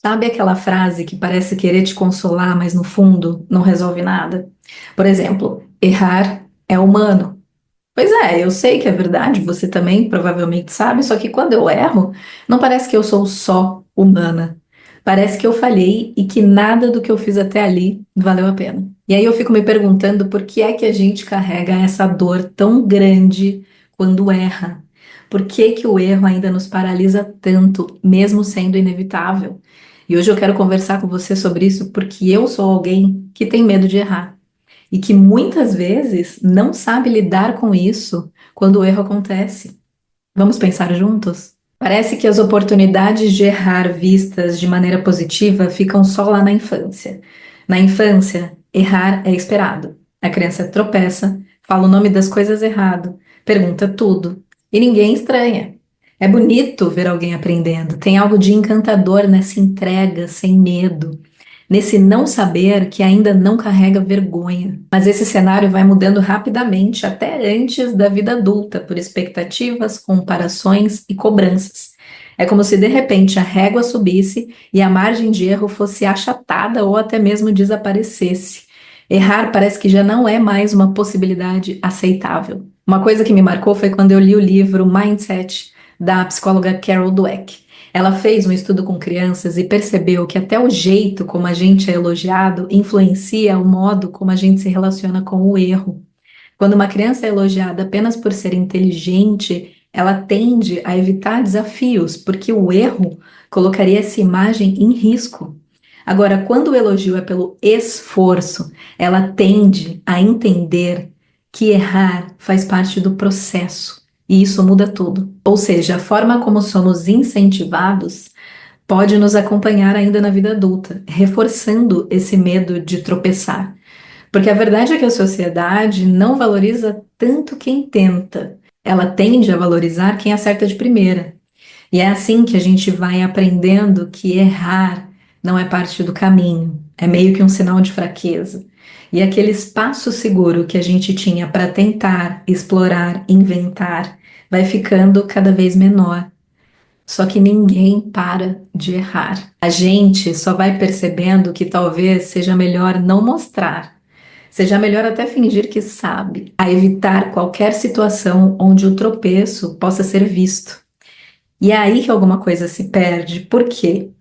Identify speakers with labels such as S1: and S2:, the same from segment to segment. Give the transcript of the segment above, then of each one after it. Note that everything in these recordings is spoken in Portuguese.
S1: Sabe aquela frase que parece querer te consolar, mas no fundo não resolve nada? Por exemplo, errar é humano. Pois é, eu sei que é verdade, você também provavelmente sabe, só que quando eu erro, não parece que eu sou só humana. Parece que eu falhei e que nada do que eu fiz até ali valeu a pena. E aí eu fico me perguntando por que é que a gente carrega essa dor tão grande quando erra? Por que que o erro ainda nos paralisa tanto, mesmo sendo inevitável? E hoje eu quero conversar com você sobre isso porque eu sou alguém que tem medo de errar e que muitas vezes não sabe lidar com isso quando o erro acontece. Vamos pensar juntos? Parece que as oportunidades de errar vistas de maneira positiva ficam só lá na infância. Na infância, errar é esperado. A criança tropeça, fala o nome das coisas errado, pergunta tudo e ninguém estranha. É bonito ver alguém aprendendo, tem algo de encantador nessa entrega sem medo, nesse não saber que ainda não carrega vergonha. Mas esse cenário vai mudando rapidamente, até antes da vida adulta, por expectativas, comparações e cobranças. É como se de repente a régua subisse e a margem de erro fosse achatada ou até mesmo desaparecesse. Errar parece que já não é mais uma possibilidade aceitável. Uma coisa que me marcou foi quando eu li o livro Mindset, da psicóloga Carol Dweck. Ela fez um estudo com crianças e percebeu que até o jeito como a gente é elogiado influencia o modo como a gente se relaciona com o erro. Quando uma criança é elogiada apenas por ser inteligente, ela tende a evitar desafios, porque o erro colocaria essa imagem em risco. Agora, quando o elogio é pelo esforço, ela tende a entender que errar faz parte do processo, e isso muda tudo. Ou seja, a forma como somos incentivados pode nos acompanhar ainda na vida adulta, reforçando esse medo de tropeçar. Porque a verdade é que a sociedade não valoriza tanto quem tenta, ela tende a valorizar quem acerta de primeira. E é assim que a gente vai aprendendo que errar não é parte do caminho, é meio que um sinal de fraqueza. E aquele espaço seguro que a gente tinha para tentar, explorar, inventar, vai ficando cada vez menor. Só que ninguém para de errar. A gente só vai percebendo que talvez seja melhor não mostrar, seja melhor até fingir que sabe, a evitar qualquer situação onde o tropeço possa ser visto. E é aí que alguma coisa se perde, porque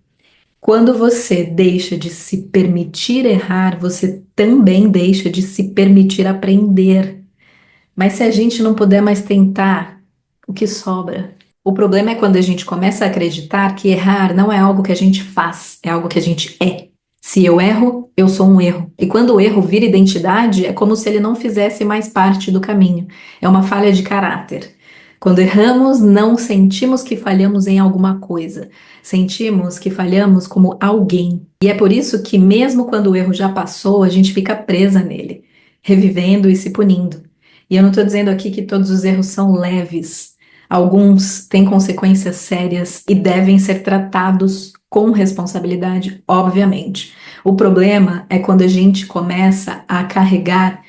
S1: quando você deixa de se permitir errar, você também deixa de se permitir aprender. Mas se a gente não puder mais tentar, o que sobra? O problema é quando a gente começa a acreditar que errar não é algo que a gente faz, é algo que a gente é. Se eu erro, eu sou um erro. E quando o erro vira identidade, é como se ele não fizesse mais parte do caminho. É uma falha de caráter. Quando erramos, não sentimos que falhamos em alguma coisa. Sentimos que falhamos como alguém. E é por isso que, mesmo quando o erro já passou, a gente fica presa nele, revivendo e se punindo. E eu não estou dizendo aqui que todos os erros são leves. Alguns têm consequências sérias e devem ser tratados com responsabilidade, obviamente. O problema é quando a gente começa a carregar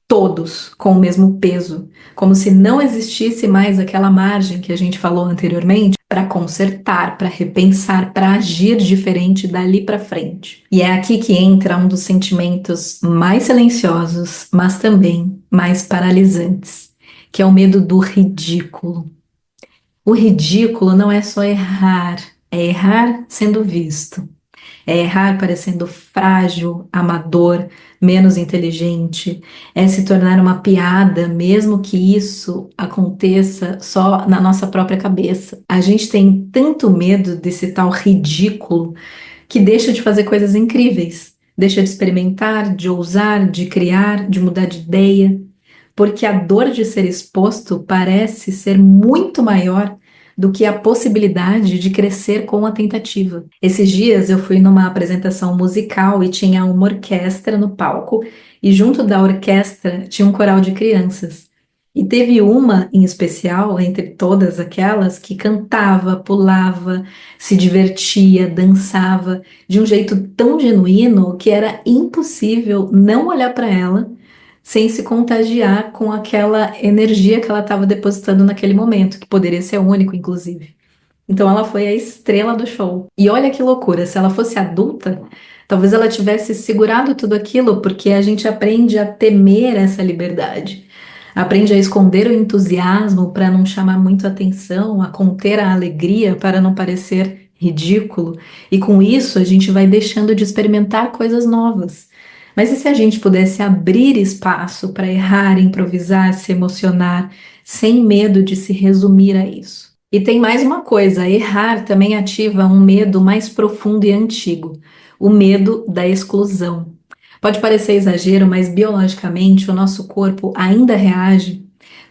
S1: todos com o mesmo peso, como se não existisse mais aquela margem que a gente falou anteriormente para consertar, para repensar, para agir diferente dali para frente. E é aqui que entra um dos sentimentos mais silenciosos, mas também mais paralisantes, que é o medo do ridículo. O ridículo não é só errar, é errar sendo visto. É errar parecendo frágil, amador, menos inteligente. É se tornar uma piada, mesmo que isso aconteça só na nossa própria cabeça. A gente tem tanto medo desse tal ridículo que deixa de fazer coisas incríveis. Deixa de experimentar, de ousar, de criar, de mudar de ideia porque a dor de ser exposto parece ser muito maior do que a possibilidade de crescer com a tentativa. Esses dias eu fui numa apresentação musical e tinha uma orquestra no palco, e junto da orquestra tinha um coral de crianças. E teve uma em especial, entre todas aquelas, que cantava, pulava, se divertia, dançava de um jeito tão genuíno que era impossível não olhar para ela sem se contagiar com aquela energia que ela estava depositando naquele momento, que poderia ser único, inclusive. Então ela foi a estrela do show. E olha que loucura, se ela fosse adulta, talvez ela tivesse segurado tudo aquilo, porque a gente aprende a temer essa liberdade. Aprende a esconder o entusiasmo para não chamar muito atenção, a conter a alegria para não parecer ridículo. E com isso a gente vai deixando de experimentar coisas novas. Mas e se a gente pudesse abrir espaço para errar, improvisar, se emocionar, sem medo de se resumir a isso? E tem mais uma coisa: errar também ativa um medo mais profundo e antigo, o medo da exclusão. Pode parecer exagero, mas biologicamente o nosso corpo ainda reage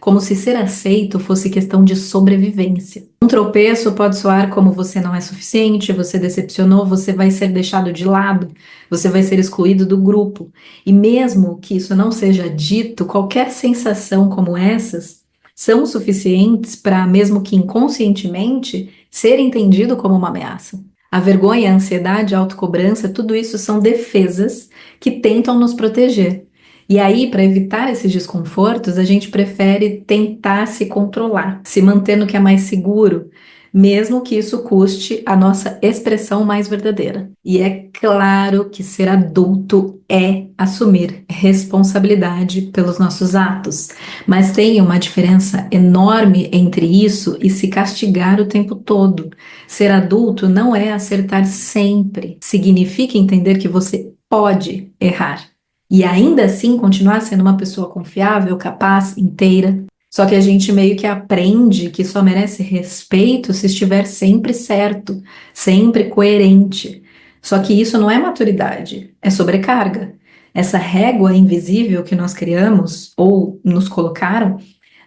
S1: como se ser aceito fosse questão de sobrevivência. Um tropeço pode soar como você não é suficiente, você decepcionou, você vai ser deixado de lado, você vai ser excluído do grupo. E mesmo que isso não seja dito, qualquer sensação como essas são suficientes para, mesmo que inconscientemente, ser entendido como uma ameaça. A vergonha, a ansiedade, a autocobrança, tudo isso são defesas que tentam nos proteger. E aí, para evitar esses desconfortos, a gente prefere tentar se controlar, se manter no que é mais seguro, mesmo que isso custe a nossa expressão mais verdadeira. E é claro que ser adulto é assumir responsabilidade pelos nossos atos, mas tem uma diferença enorme entre isso e se castigar o tempo todo. Ser adulto não é acertar sempre, significa entender que você pode errar e ainda assim continuar sendo uma pessoa confiável, capaz, inteira. Só que a gente meio que aprende que só merece respeito se estiver sempre certo, sempre coerente. Só que isso não é maturidade, é sobrecarga. Essa régua invisível que nós criamos ou nos colocaram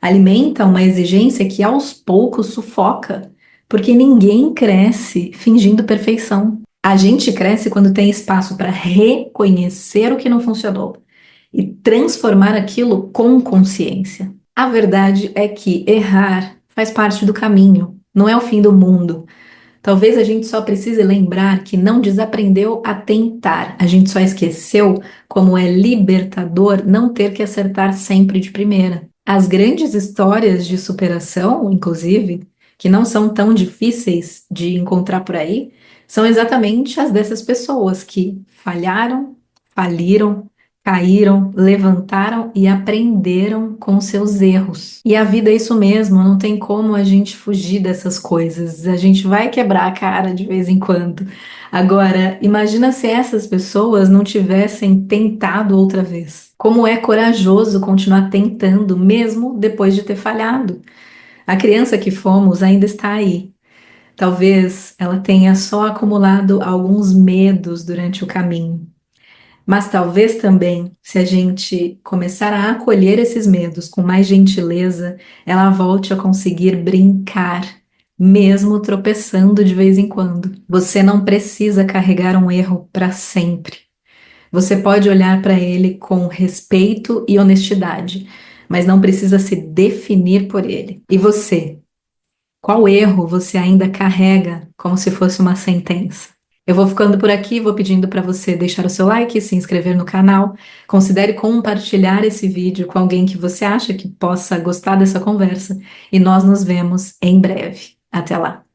S1: alimenta uma exigência que aos poucos sufoca, porque ninguém cresce fingindo perfeição. A gente cresce quando tem espaço para reconhecer o que não funcionou e transformar aquilo com consciência. A verdade é que errar faz parte do caminho, não é o fim do mundo. Talvez a gente só precise lembrar que não desaprendeu a tentar, a gente só esqueceu como é libertador não ter que acertar sempre de primeira. As grandes histórias de superação, inclusive, que não são tão difíceis de encontrar por aí, são exatamente as dessas pessoas que falharam, faliram, caíram, levantaram e aprenderam com seus erros. E a vida é isso mesmo, não tem como a gente fugir dessas coisas. A gente vai quebrar a cara de vez em quando. Agora, imagina se essas pessoas não tivessem tentado outra vez. Como é corajoso continuar tentando, mesmo depois de ter falhado. A criança que fomos ainda está aí. Talvez ela tenha só acumulado alguns medos durante o caminho. Mas talvez também, se a gente começar a acolher esses medos com mais gentileza, ela volte a conseguir brincar, mesmo tropeçando de vez em quando. Você não precisa carregar um erro para sempre. Você pode olhar para ele com respeito e honestidade, mas não precisa se definir por ele. E você? Qual erro você ainda carrega como se fosse uma sentença? Eu vou ficando por aqui, vou pedindo para você deixar o seu like, se inscrever no canal, considere compartilhar esse vídeo com alguém que você acha que possa gostar dessa conversa e nós nos vemos em breve. Até lá!